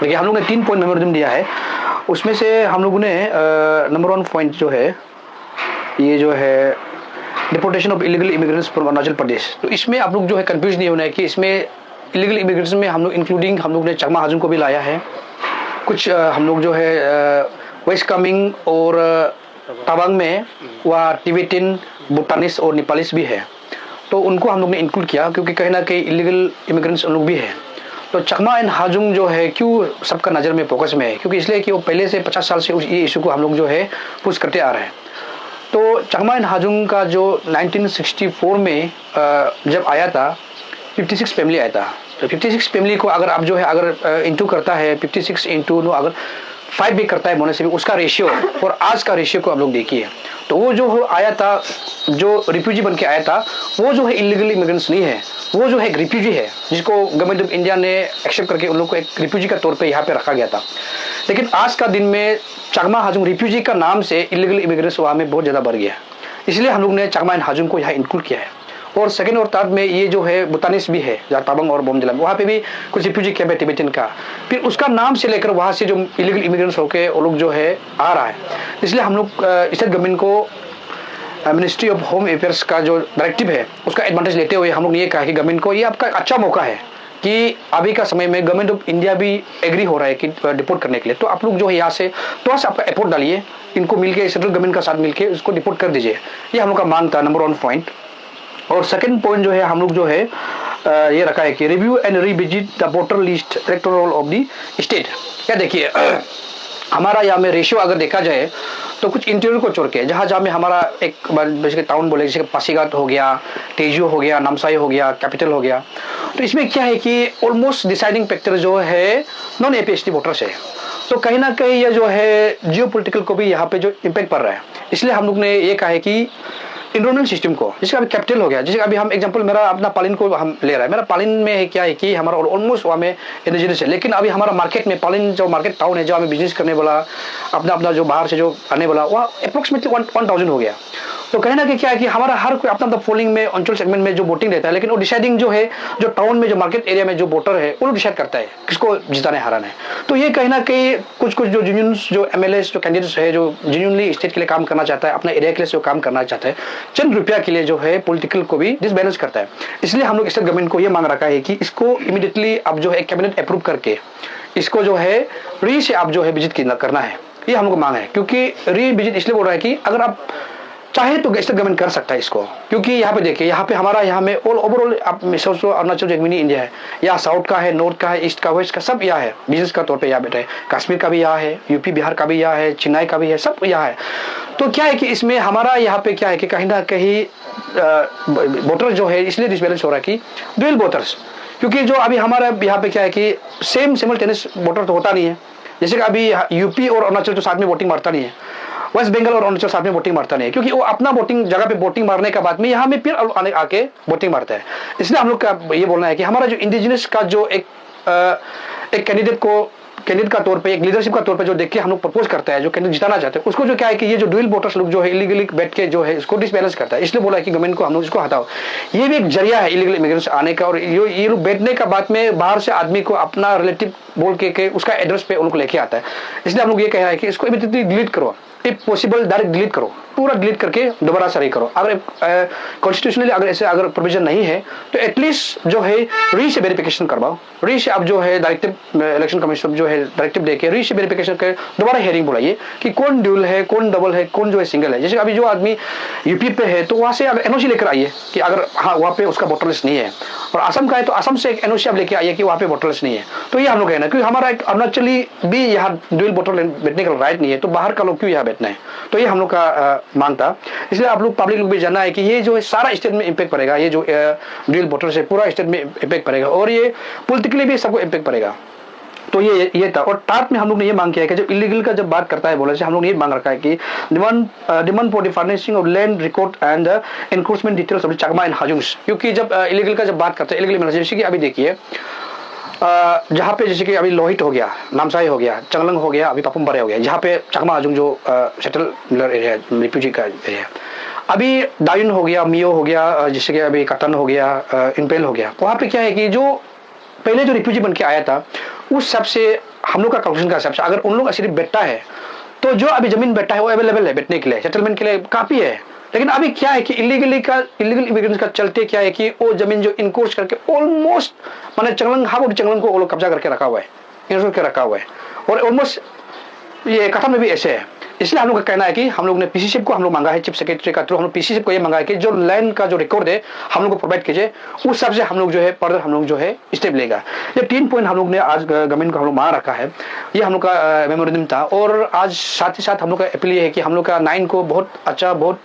देखिए हम लोग ने 3 पॉइंट मेमोरेंडम दिया है, उसमें से हम लोगों ने नंबर 1 पॉइंट जो है ये जो है deportation of illegal immigrants from Arunachal Pradesh. तो इसमें आप लोग जो है कंफ्यूज नहीं होना है कि इसमें इलीगल इमिग्रेशन में हम लोग इंक्लूडिंग हम लोग ने चकमा हाजुम को भी लाया है, कुछ हम लोग जो है वेस्ट कामिंग और तवांग में वह टिबेटियन, भूटानिस और नेपालीस भी है, तो उनको हम लोग ने इंक्लूड किया क्योंकि कहीं ना कहीं इलीगल इमिग्रेंट्स उन लोग भी है। तो चकमा एंड हाजुंग जो है क्यों सबका नज़र में फोकस में है, क्योंकि इसलिए कि वो पहले से 50 साल से ये इशू को हम लोग जो है पुश करते आ रहे हैं। तो चकमा एंड हाजुंग का जो 1964 में जब आया था 56 फैमिली आया था। तो 56 फैमिली को अगर आप जो है अगर इंटू करता है 56 इंटू अगर 5 भी करता है बोनस से भी, उसका रेशियो और आज का रेशियो को आप लोग देखिए। तो वो जो आया था, जो रिफ्यूजी बन के आया था, वो जो है इलीगल इमिग्रेंट्स नहीं है, वो जो है एक रिफ्यूजी है जिसको गवर्नमेंट ऑफ इंडिया ने एक्सेप्ट करके उन लोग को एक रिफ्यूजी का तौर पे यहाँ पे रखा गया था। लेकिन आज का दिन में चकमा हाजुंग रिफ्यूजी का नाम से इलीगल इमिग्रेंट्स वहाँ में बहुत ज़्यादा बढ़ गया, इसलिए हम लोग ने चकमा एंड हाजुंग को यहाँ इंक्लूड किया है। और सेकेंड और थर्ड में ये जो है भूटानिस भी है, जहाँ ताबंग और बोमजिला में वहाँ पे भी कुछ रिफ्यूजी कैंप है टिबेटियन का, फिर उसका नाम से लेकर वहाँ से जो इलीगल इमिग्रेंट्स होके वो लोग जो है आ रहा है। इसलिए हम लोग स्टेट गवर्नमेंट को मिनिस्ट्री ऑफ होम अफेयर्स का जो डायरेक्टिव है उसका एडवांटेज लेते हुए हम लोग ये कहा कि गवर्नमेंट को ये आपका अच्छा मौका है कि अभी का समय में गवर्नमेंट ऑफ इंडिया भी एग्री हो रहा है कि डिपोर्ट करने के लिए, तो आप लोग जो है यहाँ से थोड़ा सा आपका एफर्ट डालिए, इनको मिलके सेंट्रल गवर्नमेंट का साथ मिलके उसको डिपोर्ट कर दीजिए। ये हम लोग का मांग था, नंबर 1 पॉइंट। और सेकंड पॉइंट जो है हम लोग जो है ये रखा है कि review and revisit the voter list electoral of the state. क्या देखिए हमारा यहाँ में रेशियो अगर देखा जाए तो कुछ इंटीरियर को छोड़ के जहाँ में हमारा एक बेसिकली टाउन बोले, जैसे पासीघाट हो गया, तेजू हो गया, नामसाई हो गया, कैपिटल हो गया, तो इसमें क्या है कि ऑलमोस्ट डिसाइडिंग फैक्टर जो है नॉन एपीएसटी वोटर्स है। तो कहीं ना कहीं ये जो है जियो पोलिटिकल को भी यहाँ पे जो इम्पैक्ट पड़ रहा है, इसलिए हम लोग ने ये कहा है कि इन्वायरमेंट सिस्टम को, जैसे अभी कैपिटल हो गया, जैसे अभी हम एग्जांपल मेरा अपना पालिन को हम ले रहा है, मेरा पालिन में है क्या है कि हमारा ऑलमोस्ट वहाँ में इंडिजिनस है, लेकिन अभी हमारा मार्केट में पालिन जो मार्केट टाउन है, जो हमें बिजनेस करने वाला अपना अपना जो बाहर से जो आने वाला वह अप्रोक्सीमेटली 1000 हो गया। तो कहीं ना कहीं क्या है कि हमारा हर कोई अपना अपना पोलिंग में अंचल सेगमेंट में जो वोटिंग रहता है, लेकिन वो डिसाइडिंग जो है जो टाउन में जो मार्केट एरिया में जो वोटर है वो डिसाइड करता है किसको जिताने हराना है। तो ये कहीं ना कहीं कुछ कुछ जो जेन्युइन जो एमएलएस जो कैंडिडेट्स है जो जेन्युइनली स्टेट के लिए काम करना चाहता है, अपना एरिया के लिए जो काम करना चाहता है, चंद रुपया के लिए जो है पॉलिटिकल को भी डिसबैलेंस करता है। इसलिए हम लोग स्टेट गवर्नमेंट को ये मांग रखा है कि इसको इमीडिएटली अब जो है कैबिनेट अप्रूव करके इसको जो है री से आप जो है विजिट करना है, ये हम लोग मांग है। क्योंकि री विजिट इसलिए बोल रहा है कि अगर आप चाहे तो स्टेट गवर्नमेंट कर सकता है इसको, क्योंकि यहाँ पे देखिए यहाँ पे हमारा यहाँ में ऑल ओवरऑल आप सोचो अरुणाचल जो मिनी इंडिया है, यहाँ साउथ का है, नॉर्थ का है, ईस्ट का, वेस्ट का, सब यहाँ है बिजनेस का तौर पे यहाँ बैठे है, कश्मीर का भी यहाँ है, यूपी बिहार का भी यहाँ है, चेन्नई का भी है, सब यहाँ है। तो क्या है कि इसमें हमारा यहाँ पे क्या है कि कहीं ना कहीं वोटर जो है इसलिए डिसबैलेंस हो रहा है कि डुअल वोटर्स, क्योंकि जो अभी हमारा यहाँ पे क्या है कि सेम सिमल्टेनियस वोटर तो होता नहीं है। जैसे कि अभी यूपी और अरुणाचल तो साथ में वोटिंग मारता नहीं है, वेस्ट बंगाल और अरुणाचल साथ में वोटिंग मारता नहीं है, क्योंकि वो अपना वोटिंग जगह पे वोटिंग मारने के बाद में यहाँ में फिर आके वोटिंग मारता है। इसलिए हम लोग का ये बोलना है कि हमारा जो इंडिजिनस का जो एक कैंडिडेट का तौर पे, एक लीडरशिप का तौर पे जो देख के हम लोग प्रपोज करता है, जो कैंडिडेट जिताना चाहते हैं, उसको जो क्या है कि ये जो डुअल वोटर्स लोग जो है इलीगली बैठ के जो है इसको डिसबैलेंस करता है। इसलिए बोला है कि गवर्नमेंट को हम लोग इसको हटाओ, ये भी एक जरिया है इलीगल इमिग्रेंट्स आने का। और ये लोग बैठने का बाद में बाहर से आदमी को अपना रिलेटिव बोल के उसका एड्रेस पे उनको लेके आता है। इसलिए हम लोग ये कह रहे हैं कि इसको इमीडिएटली डिलीट करो, इफ पॉसिबल डायरेक्ट डिलीट करो, पूरा डिलीट करके दोबारा सही करो। अगर कॉन्स्टिट्यूशनली अगर ऐसे अगर प्रोविजन नहीं है तो एटलीस्ट जो है री से वेरिफिकेशन करवाओ, री से आप जो है डायरेक्टिव इलेक्शन कमीशन जो है डायरेक्टिव देके री से वेरिफिकेशन कर दोबारा हेयरिंग बुलाइए कि कौन ड्यूल है, कौन डबल है, कौन जो है सिंगल है। जैसे अभी जो आदमी यूपी पे है तो वहाँ से अगर एनओसी लेकर आइए कि अगर हाँ वहाँ पे उसका वोटर लिस्ट नहीं है, और असम का है तो असम से एक एनओसी आप लेके आइए कि वहाँ पे वोटर लिस्ट नहीं है। तो ये हम लोग कहना, क्योंकि हमारा एक अरुणाचली भी यहाँ ड्यूल वोटर बैठने का राइट नहीं है, तो बाहर का लोग क्यों यहाँ बैठना है। तो ये हम लोग का मांग था। इसलिए आप लोग पब्लिक लोग भी जानना है कि ये जो है सारा स्टेट में इम्पैक्ट पड़ेगा, ये जो ड्यूल वोटर से पूरा स्टेट में इम्पैक्ट पड़ेगा और ये पॉलिटिकली भी सबको इम्पैक्ट पड़ेगा। तो ये था। और टार्ट में हम लोग ने ये मांग किया है कि जब इलीगल का जब बात करता है बोले से हम लोग ने ये मांग रखा है कि demand for the furnishing of land record and encroachment details of Chakma and Hajongs. क्योंकि जब इलीगल का जब बात करते हैं इलीगल जैसे कि अभी देखिए जहाँ पे जैसे कि अभी लोहित हो गया, नामसाई हो गया, चंगलंग हो गया, अभी पापुम बरे हो गया, जहाँ पे चकमा हाजुंग जो सेटल एरिया रिफ्यूजी का एरिया, अभी दायुन हो गया, मियो हो गया, जैसे कि अभी कटन हो गया, इनपेल हो गया। वहाँ पे क्या है कि जो पहले जो रिफ्यूजी बन के आया था उस सबसे हम लोग का कैलकुलेशन का हिसाब से अगर उन लोग का सिर्फ बेटा है तो जो अभी जमीन बेटा है वो अवेलेबल है बैठने के लिए, सेटलमेंट के लिए काफी है। लेकिन अभी क्या है कि इलीगल इमिग्रेंट्स का चलते क्या है कि वो जमीन जो इनकोर्स करके ऑलमोस्ट माने चंगलंग को वो लोग कब्जा करके रखा हुआ है, इनकोर्स करके रखा हुआ है। और ऑलमोस्ट ये कथम में भी ऐसे है। इसलिए हम लोग का कहना है कि हम लोग ने पीसीशिप को हम लोग मांगा है, चीफ सेक्रेटरी का थ्रू हम लोग पीसीशिप को ये मांगा है कि जो लैंड का जो रिकॉर्ड है हम लोग को प्रोवाइड कीजिए, उस हिसाब से हम लोग जो है फर्दर हम लोग जो है स्टेप लेगा। ये 3 पॉइंट हम लोग ने आज गवर्नमेंट को हम लोग मांग रखा है, ये हम लोग का मेमोरेंडम था। और आज साथ ही साथ हम लोग का अपील ये है कि हम लोग का 9 को बहुत अच्छा बहुत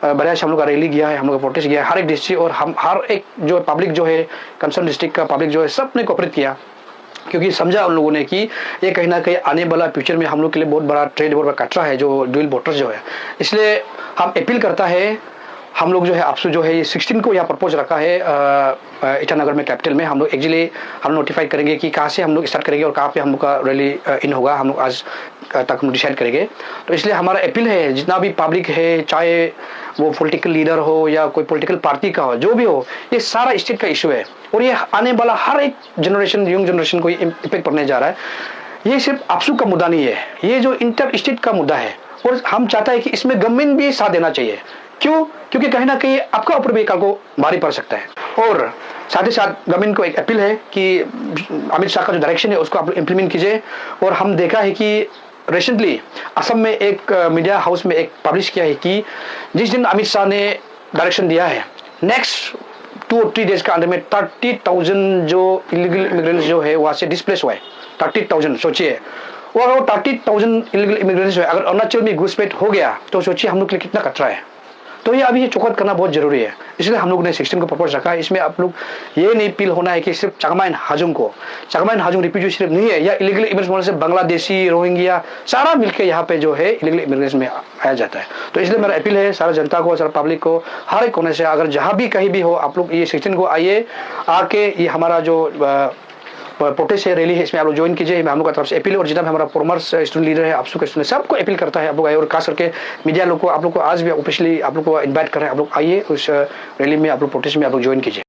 बढ़िया से हम लोग का रैली गया है, हम लोग का प्रोटेस्ट गया है हर एक डिस्ट्रिक्ट, और हम हर एक जो पब्लिक जो है कंसर्न डिस्ट्रिक्ट का पब्लिक जो है सब ने कोऑपरेट किया, क्योंकि समझा उन लोगों ने कि ये कहीं ना कहीं आने वाला फ्यूचर में हम लोग के लिए बहुत बड़ा ट्रेड बहुत बड़ा खतरा है जो ड्यूल वोटर्स जो है। इसलिए हम अपील करता है, हम लोग जो है आपसे जो है ये 16 को यहाँ प्रपोज रखा है ईटानगर में कैपिटल में। हम लोग एक्चुअली हम नोटिफाई करेंगे कि कहाँ से हम लोग स्टार्ट करेंगे और कहाँ पे हम लोग का रैली इन होगा, हम लोग आज तक हम डिसाइड करेंगे। तो इसलिए हमारा अपील है जितना भी पब्लिक है, चाहे वो पॉलिटिकल लीडर हो या कोई पॉलिटिकल पार्टी का हो, जो भी हो, ये सारा स्टेट का इशू है और ये आने वाला हर एक जनरेशन, यंग जनरेशन को इम्पेक्ट पड़ने जा रहा है। ये सिर्फ आपसू का मुद्दा नहीं है, ये जो इंटर स्टेट का मुद्दा है और हम चाहते हैं कि इसमें गवर्नमेंट भी साथ देना चाहिए। क्यों? क्योंकि कहीं ना कहीं आपका ऊपर भी कल को भारी पड़ सकता है। और साथ ही साथ गवर्नमेंट को एक अपील है कि अमित शाह का जो डायरेक्शन है उसको आप इम्प्लीमेंट कीजिए। और हम देखा है कि रिसेंटली असम में एक मीडिया हाउस में एक पब्लिश किया है कि जिस दिन अमित शाह ने डायरेक्शन दिया है नेक्स्ट 2 और 3 डेज के अंदर में 30,000 जो इलीगल इमिग्रेंट्स जो है वहां से डिस्प्लेस हुआ है। 30,000 सोचिए, और वो 30,000 इलीगल इमिग्रेंट्स अगर अरुणाचल में घुसपैठ हो गया तो सोचिए हम लोग के लिए कितना खतरा है। तो ये अभी ये चौकट करना बहुत जरूरी है, इसलिए हम लोग ने 16 को प्रपोज रखा है। इसमें आप लोग ये नहीं अपील होना है कि सिर्फ चांगमा एंड हाजुंग को, चांगमा एंड हाजुंग रिफ्यूजी सिर्फ नहीं है, या इलीगल इमिग्रेंट्स बोलने से बांग्लादेशी, रोहिंग्या सारा मिलकर यहाँ पे जो है इलीगल इमिग्रेंट्स में आया जाता है। तो इसलिए मेरा अपील है सारा जनता को, सारा पब्लिक को, हर एक कोने से अगर जहाँ भी कहीं भी हो आप लोग ये 16 को आइए, आके ये हमारा जो प्रोटेस्ट है, रैली है, इसमें आप लोग ज्वाइन कीजिए। हम लोग का तरफ से अपील, और जितना भी हमारा फॉर्मर्स स्टूडेंट लीडर है, आप स्टूडेंट सबको अपील करता है आप लोग आइए। और खास करके मीडिया लोग को, आप लोग को आज भी ऑफिशियली आप लोग को इन्वाइट कर रहे हैं, आप लोग आइए उस रैली में, आप लोग प्रोटेस्ट में आप लोग ज्वाइन कीजिए।